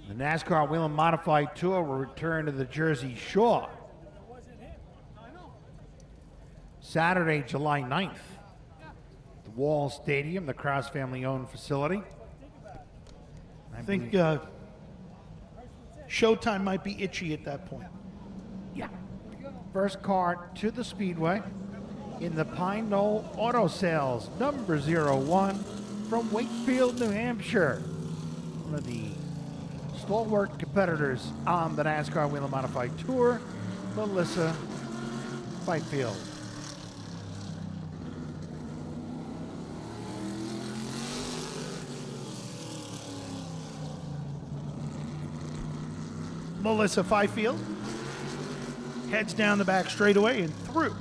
The NASCAR Whelen Modified Tour will return to the Jersey Shore Saturday, July 9th. The Wall Stadium, the Kraus family-owned facility. I think showtime might be itchy at that point. Yeah. First car to the Speedway in the Pine Knoll Auto Sales, number 01 from Wakefield, New Hampshire. One of the stalwart competitors on the NASCAR Whelen Modified Tour, Melissa Fifield. Melissa Fifield heads down the back straightaway and through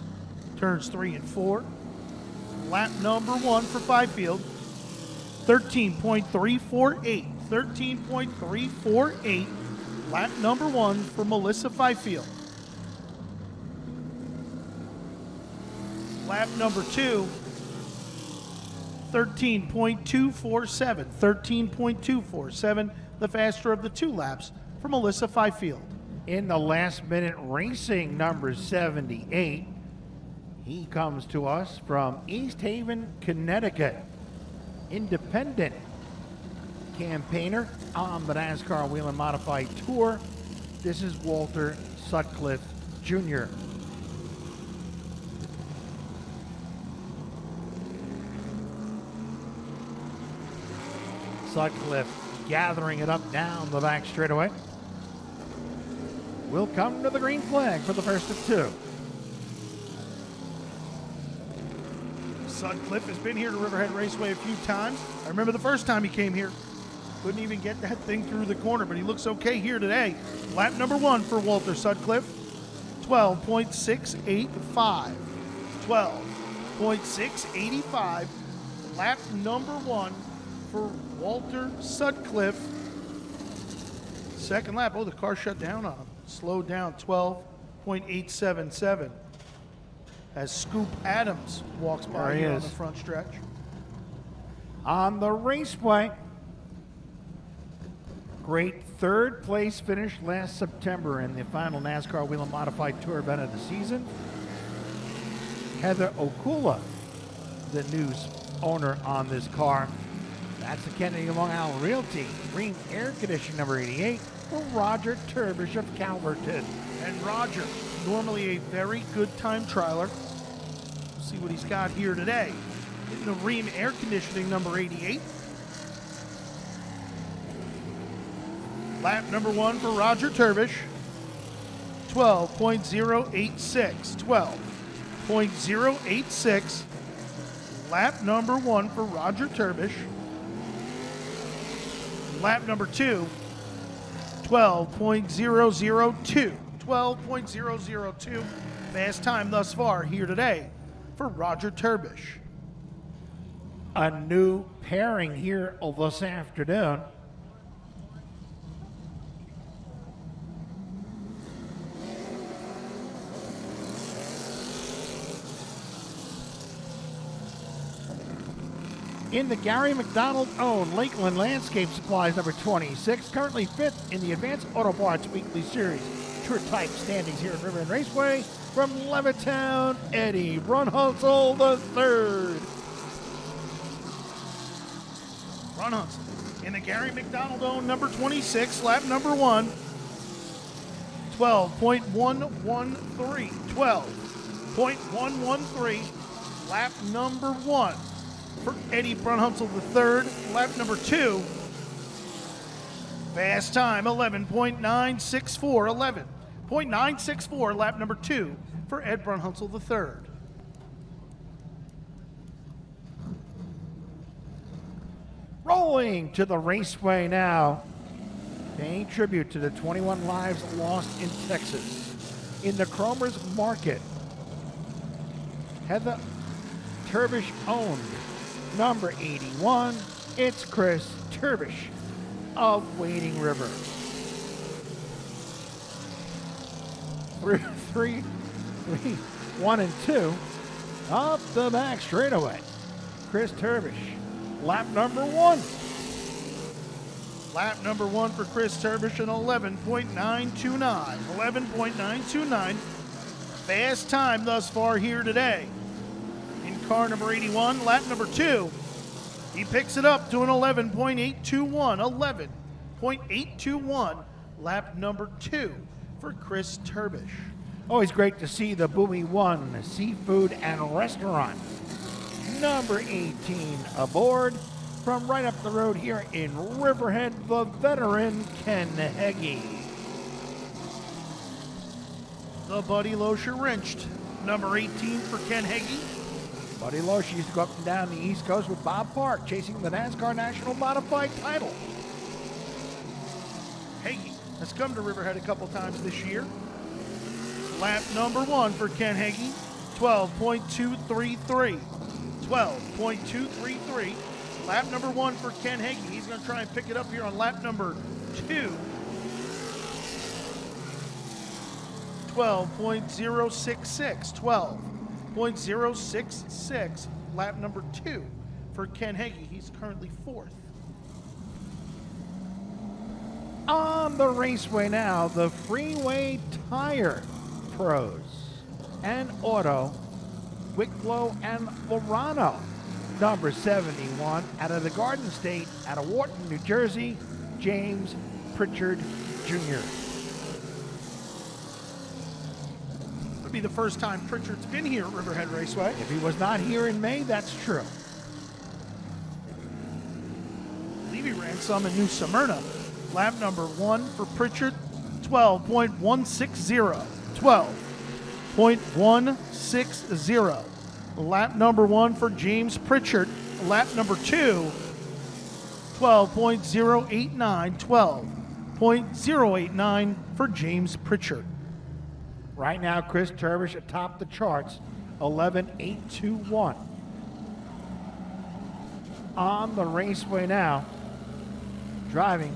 turns 3 and 4. Lap number 1 for Fifield, 13.348. 13.348. Lap number 1 for Melissa Fifield. Lap number 2, 13.247. 13.247, the faster of the 2 laps for Melissa Fifield. In the last minute racing, number 78. He comes to us from East Haven, Connecticut. Independent campaigner on the NASCAR Whelen Modified Tour. This is Walter Sutcliffe Jr. Sutcliffe gathering it up down the back straightaway. Will come to the green flag for the first of 2. Sutcliffe has been here to Riverhead Raceway a few times. I remember the first time he came here. Couldn't even get that thing through the corner, but he looks okay here today. Lap number 1 for Walter Sutcliffe, 12.685. 12.685. Lap number 1 for Walter Sutcliffe. Second lap. Oh, the car shut down on him. Slowed down, 12.877. As Scoop Adams walks by here on the front stretch. On the raceway, great third place finish last September in the final NASCAR Whelen Modified Tour event of the season. Heather Okula, the new owner on this car. That's the Kennedy Long Island Realty. Green air conditioning number 88 for Roger Turbish of Calverton. And Roger, normally a very good time trialer. We'll see what he's got here today. In the Rheem air conditioning number 88. Lap number 1 for Roger Turbish, 12.086. 12.086. Lap number 1 for Roger Turbish. Lap number 2, 12.002. 12.002. Fast time thus far here today for Roger Turbish. A new pairing here this afternoon. In the Gary McDonald-owned Lakeland Landscape Supplies number 26, currently 5th in the Advanced Auto Parts Weekly Series Tour Type standings here at Riverhead Raceway, from Levittown, Eddie Brunhutzel III. Brunhutzel in the Gary McDonald-owned number 26, lap number 1, 12.113. 12.113, lap number 1. For Eddie Brunhutzel III, lap number 2. Fast time, 11.964. 11.964, lap number 2 for Ed Brunhutzel III. Rolling to the raceway now, paying tribute to the 21 lives lost in Texas. In the Cromer's Market, Heather Turbish owned number 81, it's Chris Turbish of Wading River. 3, 1 and 2, up the back straightaway. Chris Turbish, lap number 1. Lap number 1 for Chris Turbish, an 11.929. 11.929. Fast time thus far here today. In car number 81, lap number 2, he picks it up to an 11.821. 11.821, lap number 2 for Chris Turbish. Always great to see the Bowie One Seafood and Restaurant. Number 18 aboard from right up the road here in Riverhead, the veteran Ken Heggie. The Buddy Loescher wrenched. Number 18 for Ken Heggie. Buddy Loescher used to go up and down the East Coast with Bob Park, chasing the NASCAR National Modified title. Heggie has come to Riverhead a couple times this year. Lap number 1 for Ken Heggie, 12.233. 12.233. Lap number 1 for Ken Heggie. He's going to try and pick it up here on lap number 2. 12.066. 12.066. Lap number 2 for Ken Heggie. He's currently 4th. On the raceway now, the Freeway Tire Pros and Auto, Wicklow and Lorano. Number 71 out of the Garden State, out of Wharton, New Jersey, James Pritchard Jr. Would be the first time Pritchard's been here at Riverhead Raceway. If he was not here in May, that's true. I believe he ran some in New Smyrna. Lap number 1 for Pritchard, 12.160. 12.160. Lap number 1 for James Pritchard. Lap number 2, 12.089. 12.089 for James Pritchard. Right now, Chris Turbish atop the charts, 11.821. On the raceway now, driving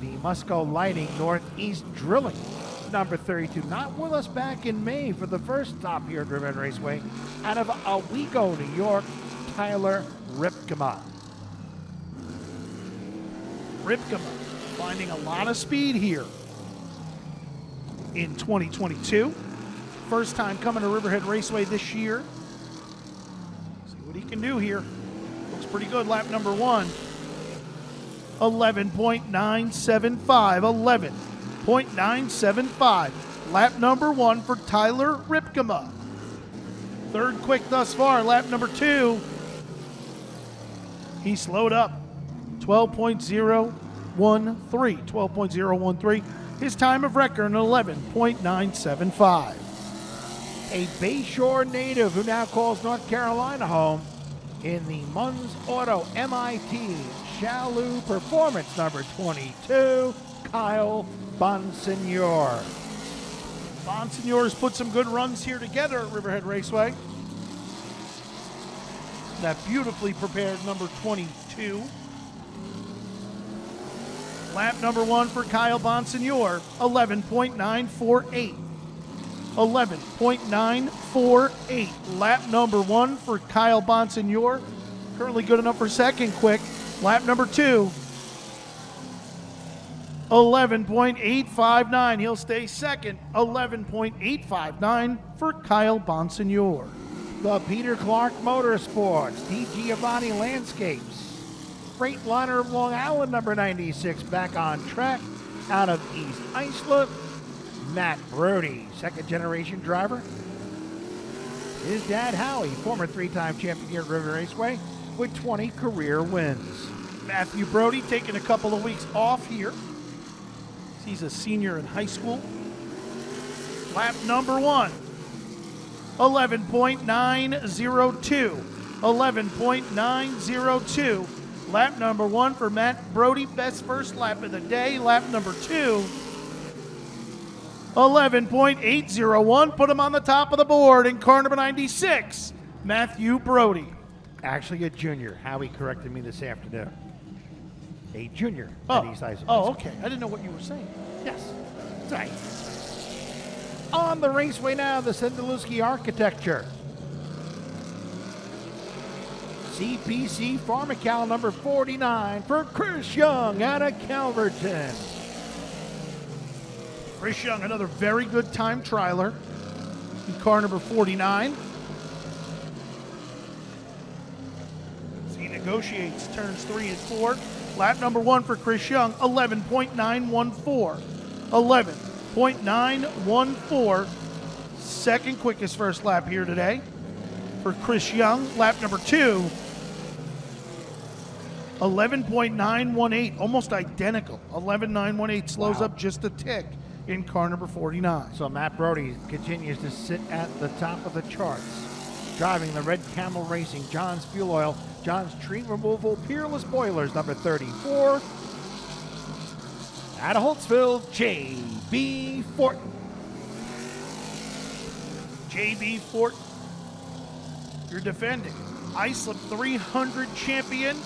the Musco Lighting Northeast Drilling. Number 32, not with us back in May for the first stop here at Riverhead Raceway. Out of Owego, New York, Tyler Ripkema. Ripkema finding a lot of speed here in 2022. First time coming to Riverhead Raceway this year. See what he can do here. Looks pretty good. Lap number 1, 11.975. 11.975. Lap number 1 for Tyler Ripkema. Third quick thus far. Lap number 2, he slowed up. 12.013. 12.013. His time of record, an 11.975. A Bayshore native who now calls North Carolina home in the Munz Auto MIT Shalou Performance, number 22, Kyle Bonsignor. Bonsignor's put some good runs here together at Riverhead Raceway. That beautifully prepared number 22. Lap number 1 for Kyle Bonsignor, 11.948. 11.948. Lap number 1 for Kyle Bonsignor, currently good enough for second quick. Lap number 2, 11.859. He'll stay second. 11.859 for Kyle Bonsignor. The Peter Clark Motorsports, D. Giovanni Landscapes, Freightliner of Long Island, number 96, back on track out of East Islip. Matt Brody, second generation driver. His dad, Howie, former 3-time champion here at River Raceway with 20 career wins. Matthew Brody taking a couple of weeks off here. He's a senior in high school. Lap number 1, 11.902. 11.902. Lap number 1 for Matt Brody, best first lap of the day. Lap number 2, 11.801. Put him on the top of the board in car number 96, Matthew Brody. Actually a junior. Howie corrected me this afternoon. A junior at East Islip. Oh, okay. I didn't know what you were saying. Yes, that's right. On the raceway now, the Sendeluski Architecture. CPC Pharmacal number 49 for Chris Young out of Calverton. Chris Young, another very good time trialer in car number 49. As he negotiates turns 3 and 4. Lap number 1 for Chris Young, 11.914. 11.914. Second quickest first lap here today for Chris Young. Lap number 2, 11.918, almost identical. 11.918 slows up just a tick in car number 49. So Matt Brody continues to sit at the top of the charts, driving the Red Camel Racing, John's Fuel Oil, John's Tree Removal, Peerless Boilers, number 34. Out of Holtzville, J.B. Fortin. J.B. Fortin, you're defending Islip 300 champion.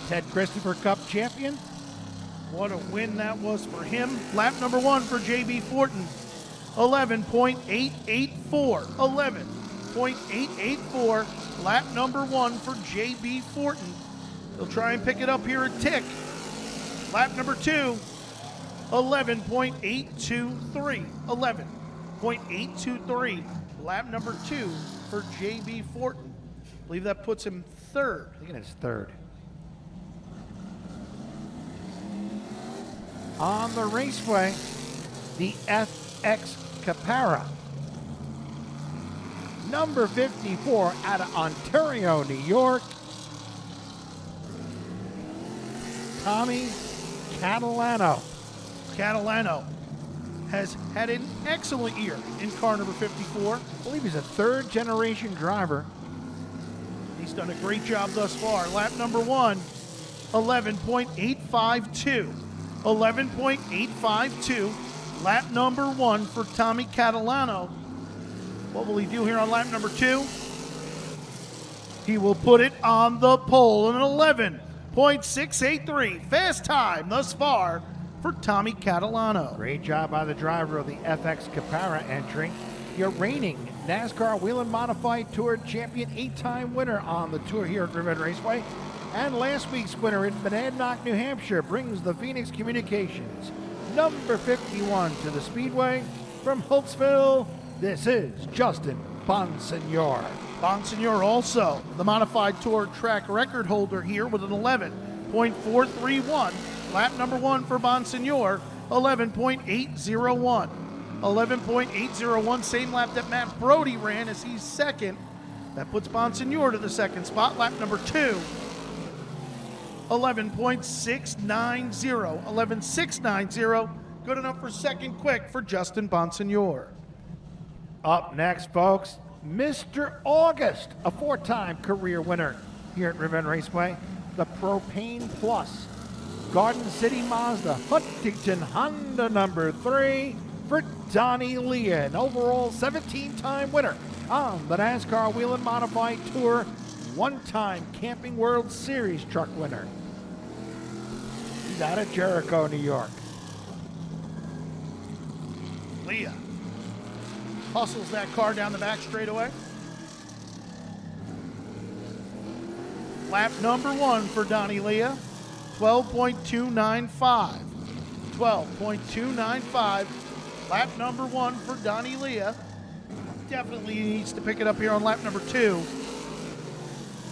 Ted Christopher Cup champion. What a win that was for him. Lap number 1 for J.B. Fortin, 11.884. 11.884. Lap number 1 for J.B. Fortin. He'll try and pick it up here at Tick. Lap number 2, 11.823. 11.823. Lap number 2 for J.B. Fortin. I believe that puts him third. I think it's third. On the raceway, the FX Capara. Number 54 out of Ontario, New York. Tommy Catalano. Catalano has had an excellent year in car number 54. I believe he's a third-generation driver. He's done a great job thus far. Lap number 1, 11.852. 11.852. Lap number 1 for Tommy Catalano. What will he do here on lap number 2? He will put it on the pole, an 11.683. Fast time thus far for Tommy Catalano. Great job by the driver of the FX Capara entry. Your reigning NASCAR Whelen Modified Tour champion, 8-time winner on the tour here at Riverhead Raceway. And last week's winner in Monadnock, New Hampshire, brings the Phoenix Communications number 51 to the Speedway. From Holtzville, this is Justin Bonsignor. Bonsignor also the Modified Tour track record holder here with an 11.431. Lap number 1 for Bonsignor, 11.801. 11.801, same lap that Matt Brody ran as he's second. That puts Bonsignor to the second spot. Lap number 2, 11.690. 11.690, good enough for second quick for Justin Bonsignor. Up next, folks, Mr. August, a 4-time career winner here at Riverhead Raceway. The Propane Plus Garden City Mazda Huntington Honda number 3 for Donnie Leah, an overall 17-time winner on the NASCAR Whelen Modified Tour, 1-time Camping World Series truck winner. He's out of Jericho, New York. Leah hustles that car down the back straightaway. Lap number 1 for Donnie Leah, 12.295. 12.295. Lap number 1 for Donnie Leah. Definitely needs to pick it up here on lap number 2.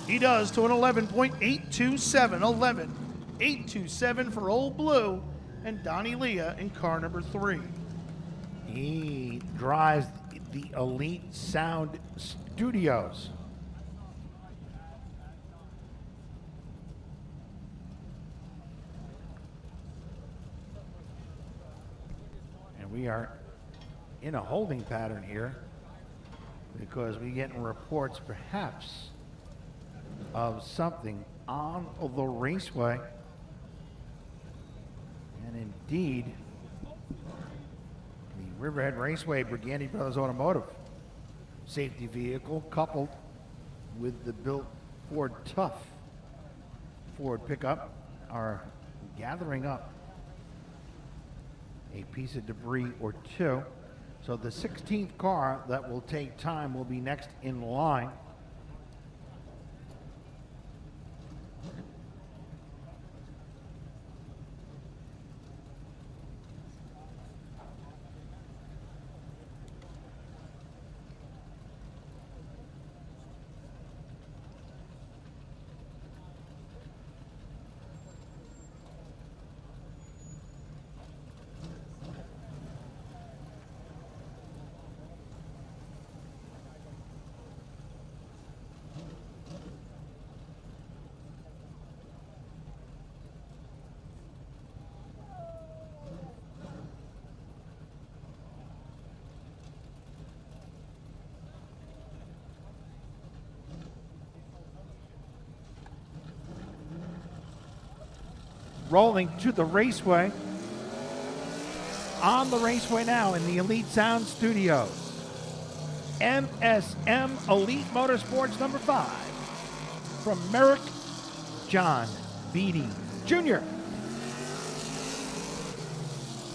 He does to an 11.827. 11.827 for Old Blue and Donnie Leah in car number 3. He drives the Elite Sound Studios. And we are in a holding pattern here because we're getting reports perhaps of something on the raceway. And indeed, the Riverhead Raceway Briganti Brothers Automotive safety vehicle coupled with the built Ford Tough Ford pickup are gathering up a piece of debris or two. So the 16th car that will take time will be next in line. rolling to the raceway. On the raceway now in the Elite Sound Studios. MSM Elite Motorsports number 5 from Merrick John Beatty Jr.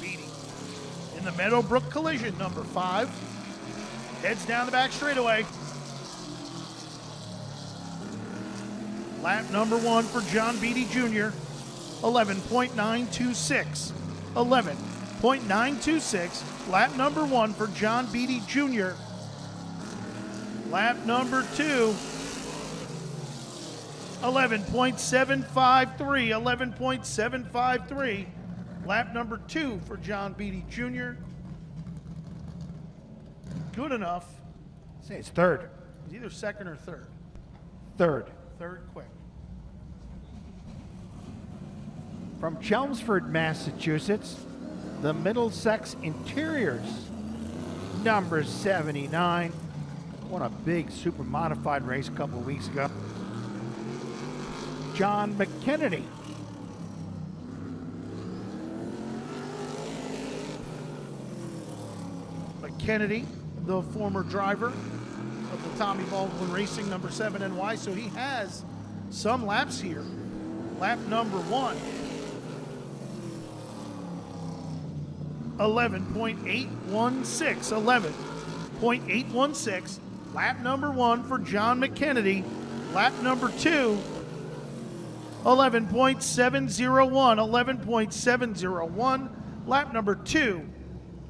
Beatty in the Meadowbrook collision, number 5. Heads down the back straightaway. Lap number 1 for John Beatty Jr. 11.926. 11.926. Lap number 1 for John Beatty Jr. Lap number 2. 11.753. 11.753. Lap number 2 for John Beatty Jr. Good enough. Say it's third. It's either second or third. Third. Third quick. From Chelmsford, Massachusetts, the Middlesex Interiors, number 79. Won a big super modified race a couple of weeks ago. John McKennedy. McKennedy, the former driver of the Tommy Baldwin Racing number 7 NY, so he has some laps here. Lap number 1. 11.816. 11.816. Lap number 1 for John McKennedy. Lap number 2. 11.701. 11.701. Lap number 2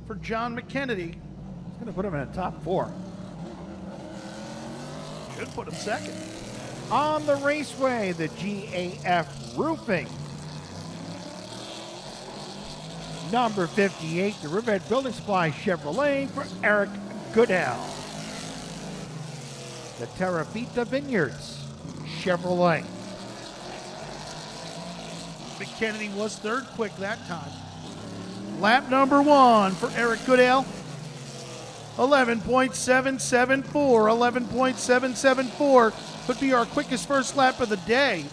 for John McKennedy. He's going to put him in the top 4. Should put him second. On the raceway, the GAF Roofing. Number 58, the Riverhead Building Supply Chevrolet for Eric Goodell. The Terravita Vineyards Chevrolet. McKennedy was third quick that time. Lap number 1 for Eric Goodell. 11.774. 11.774 could be our quickest first lap of the day.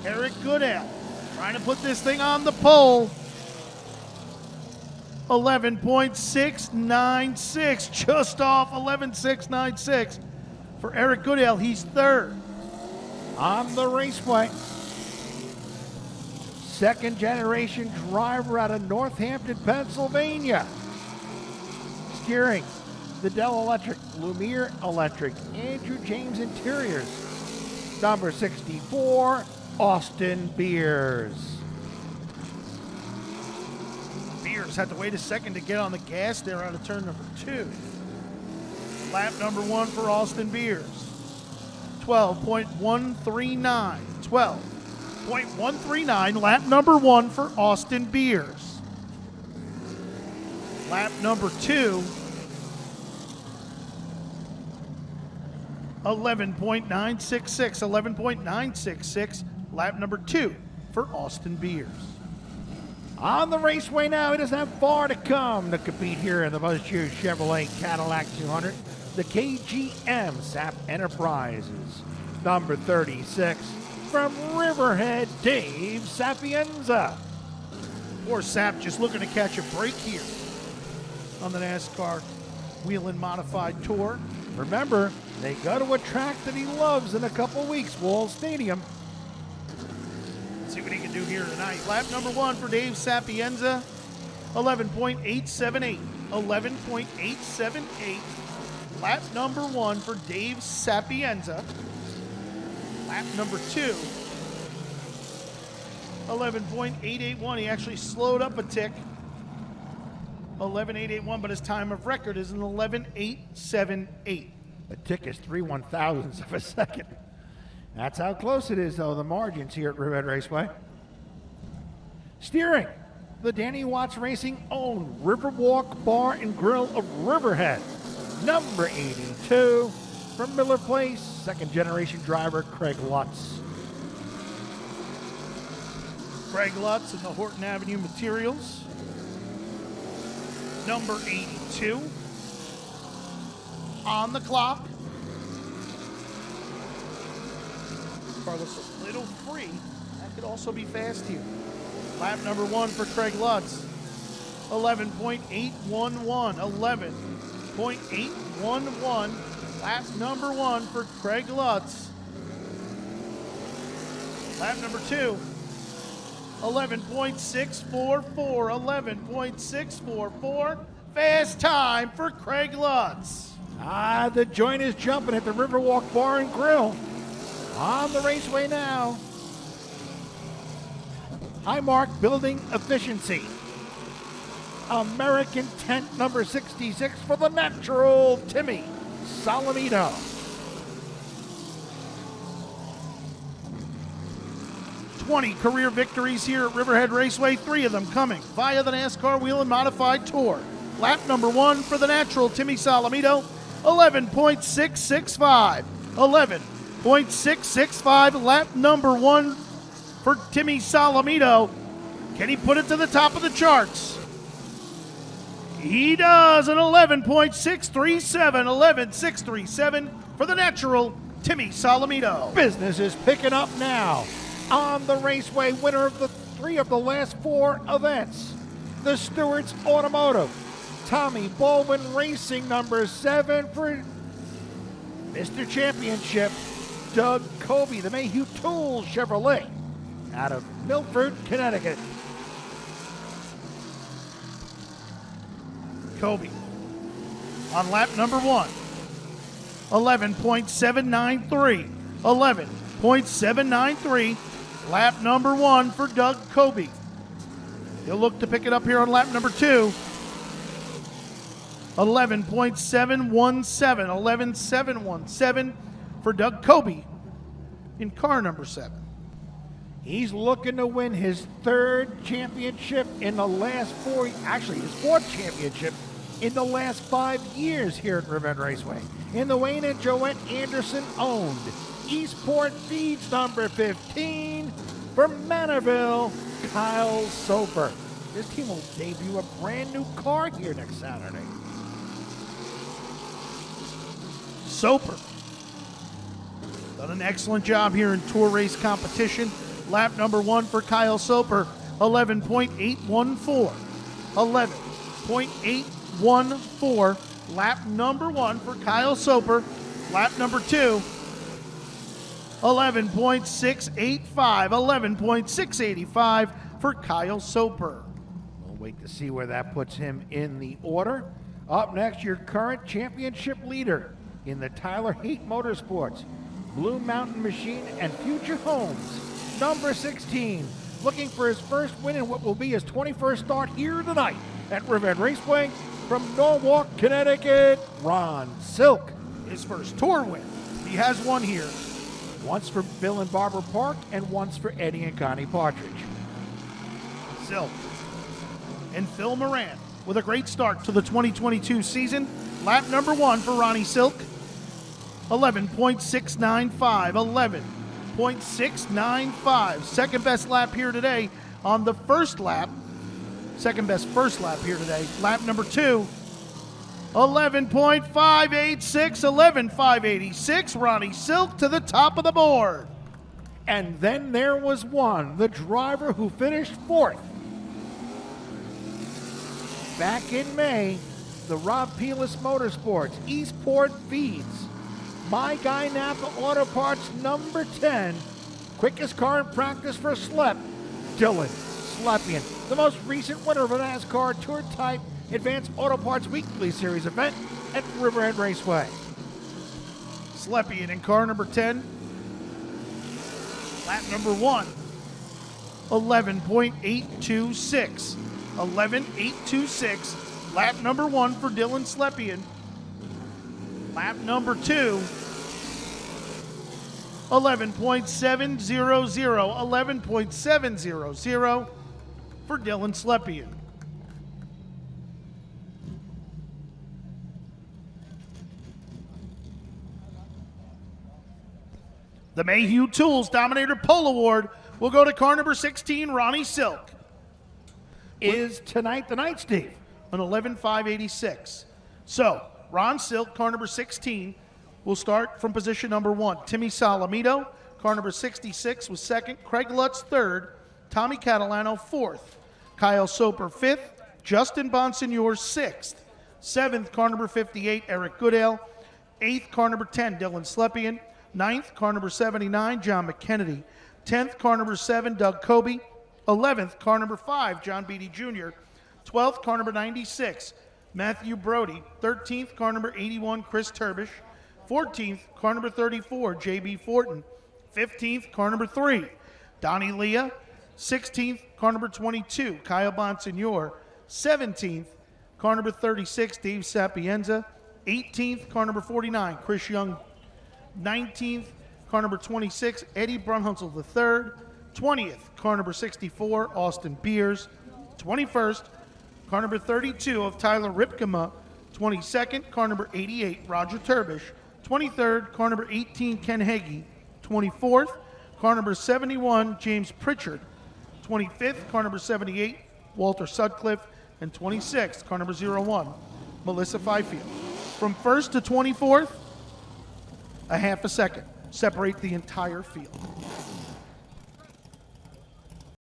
Eric Goodell trying to put this thing on the pole. 11.696, just off 11.696 for Eric Goodell. He's third. On the raceway, second generation driver out of Northampton, Pennsylvania. Steering, the Dell Electric, Lumiere Electric, Andrew James Interiors. Number 64, Austin Beers. Beers had to wait a second to get on the gas there out of turn number 2. Lap number 1 for Austin Beers. 12.139. 12.139. Lap number 1 for Austin Beers. Lap number 2. 11.966. 11.966. Lap number 2 for Austin Beers. On the raceway now, he doesn't have far to come to compete here in the Buzz Cheers Chevrolet Cadillac 200. The KGM SAP Enterprises. Number 36 from Riverhead, Dave Sapienza. Poor Sap just looking to catch a break here on the NASCAR Whelen Modified Tour. Remember, they go to a track that he loves in a couple weeks, Wall Stadium. See what he can do here tonight. Lap number 1 for Dave Sapienza. 11.878. 11.878. Lap number 1 for Dave Sapienza. Lap number 2. 11.881. He actually slowed up a tick. 11.881, but his time of record is an 11.878. The tick is 3/1000ths of a second. That's how close it is, though, the margins here at Riverhead Raceway. Steering, the Danny Watts Racing owned Riverwalk Bar and Grill of Riverhead. Number 82 from Miller Place, second generation driver Craig Lutz. Craig Lutz and the Horton Avenue Materials. Number 82 on the clock. Carlos a little free. could also be fast here. Lap number 1 for Craig Lutz. 11.811. 11.811. Lap number 1 for Craig Lutz. Lap number 2. 11.644. 11.644. Fast time for Craig Lutz. The joint is jumping at the Riverwalk Bar and Grill. On the raceway now. High mark building efficiency. American tent number 66 for the natural Timmy Salamito. Career victories here at Riverhead Raceway, 3 of them coming via the NASCAR Whelen Modified Tour. Lap number 1 for the natural Timmy Salamito, 11.665. 11.665. Lap number 1 for Timmy Salamito. Can he put it to the top of the charts? He does, an 11.637. 11.637 for the natural Timmy Salamito. Business is picking up now. On the raceway, winner of the 3 of the last 4 events, the Stewart's Automotive. Tommy Baldwin Racing number 7 for Mr. Championship. Doug Kobe, the Mayhew Tools Chevrolet, out of Milford, Connecticut. Kobe on lap number 1. 11.793. 11.793. Lap number 1 for Doug Kobe. He'll look to pick it up here on lap number 2. 11.717. 11.717 for Doug Kobe in car number 7. He's looking to win his 3rd championship in the last 4, actually his 4th championship in the last 5 years here at Riverhead Raceway. In the Wayne and Joette Anderson owned Eastport Feeds number 15 for Manorville, Kyle Soper. This team will debut a brand new car here next Saturday. Soper done an excellent job here in tour race competition. Lap number 1 for Kyle Soper, 11.814. 11.814. Lap number 1 for Kyle Soper. Lap number 2, 11.685. 11.685 for Kyle Soper. We'll wait to see where that puts him in the order. Up next, your current championship leader in the Tyler Haight Motorsports, Blue Mountain Machine and Future Homes, number 16, looking for his first win in what will be his 21st start here tonight at Riverhead Raceway. From Norwalk, Connecticut, Ron Silk. His first tour win. He has one here. Once for Bill and Barbara Park and once for Eddie and Connie Partridge. Silk and Phil Moran with a great start to the 2022 season. Lap number 1 for Ronnie Silk, 11.695. 11.695. Second best lap here today on the first lap. Second best first lap here today. Lap number 2, 11.586. 11.586. Ronnie Silk to the top of the board. And then there was one, the driver who finished 4th. Back in May, the Rob Peelis Motorsports, Eastport Feeds, My Guy Napa Auto Parts number 10, quickest car in practice for Slep, Dylan Slepian, the most recent winner of a NASCAR Tour Type Advanced Auto Parts Weekly Series event at Riverhead Raceway. Slepian in car number 10. Lap number 1, 11.826. 11.826. Lap number 1 for Dylan Slepian. Lap number 2, 11.700. 11.700 for Dylan Slepian. The Mayhew Tools Dominator Pole Award will go to car number 16, Ronnie Silk. Is tonight the night, Steve? An 11.586. So, Ron Silk, car number 16, will start from position number 1. Timmy Salamito, Car number 66 was second. Craig Lutz third. Tommy Catalano fourth. Kyle Soper fifth. Justin Bonsignor sixth. Seventh, car number 58, Eric Goodale. Eighth, car number 10, Dylan Slepian. Ninth, car number 79, John McKennedy. 10th, car number 7, Doug Kobe. 11th, car number 5, John Beatty Jr. 12th, car number 96, Matthew Brody. 13th, car number 81, Chris Turbish. 14th, car number 34, J.B. Fortin. 15th, car number 3, Donnie Leah. 16th, car number 22, Kyle Bonsignor. 17th, car number 36, Dave Sapienza. 18th, car number 49, Chris Young. 19th, car number 26, Eddie Brunhunzel III. 20th, car number 64, Austin Beers. 21st, car number 32 of Tyler Ripkema. 22nd, car number 88, Roger Turbish. 23rd, car number 18, Ken Hagee. 24th, car number 71, James Pritchard. 25th, car number 78, Walter Sutcliffe. And 26th, car number 01, Melissa Fifield. From 1st to 24th, a half a second. Separate the entire field.